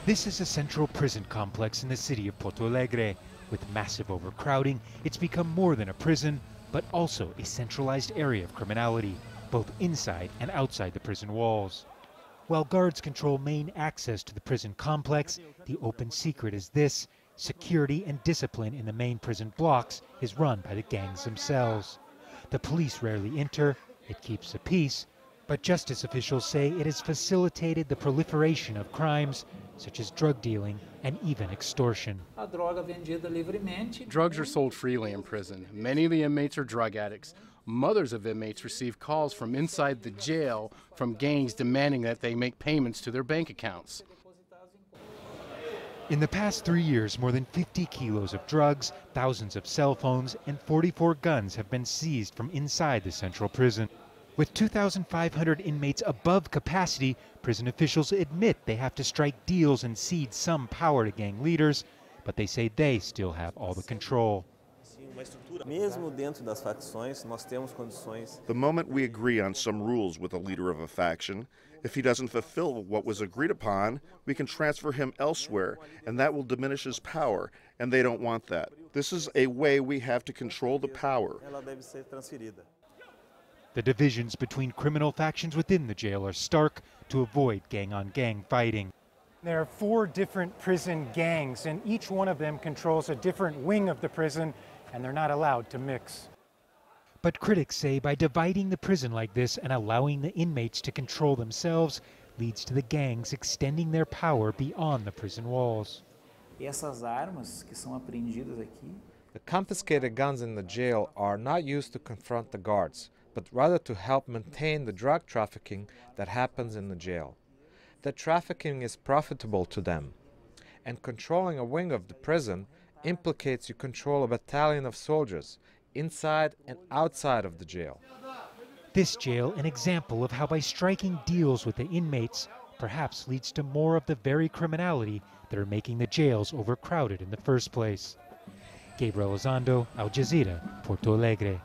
This is a central prison complex in the city of Porto Alegre. With massive overcrowding, it's become more than a prison, but also a centralized area of criminality, both inside and outside the prison walls. While guards control main access to the prison complex, the open secret is this: security and discipline in the main prison blocks is run by the gangs themselves. The police rarely enter, it keeps the peace, but justice officials say it has facilitated the proliferation of crimes such as drug dealing and even extortion. Drugs are sold freely in prison. Many of the inmates are drug addicts. Mothers of inmates receive calls from inside the jail from gangs demanding that they make payments to their bank accounts. In the past 3 years, more than 50 kilos of drugs, thousands of cell phones, and 44 guns have been seized from inside the central prison. With 2,500 inmates above capacity, prison officials admit they have to strike deals and cede some power to gang leaders, but they say they still have all the control. The moment we agree on some rules with a leader of a faction, if he doesn't fulfill what was agreed upon, we can transfer him elsewhere, and that will diminish his power, and they don't want that. This is a way we have to control the power. The divisions between criminal factions within the jail are stark to avoid gang-on-gang fighting. There are 4 different prison gangs, and each one of them controls a different wing of the prison, and they're not allowed to mix. But critics say by dividing the prison like this and allowing the inmates to control themselves leads to the gangs extending their power beyond the prison walls. The confiscated guns in the jail are not used to confront the guards, but rather to help maintain the drug trafficking that happens in the jail. The trafficking is profitable to them, and controlling a wing of the prison implicates you control a battalion of soldiers inside and outside of the jail. This jail, an example of how by striking deals with the inmates, perhaps leads to more of the very criminality that are making the jails overcrowded in the first place. Gabriel Elizondo, Jazeera, Porto Alegre.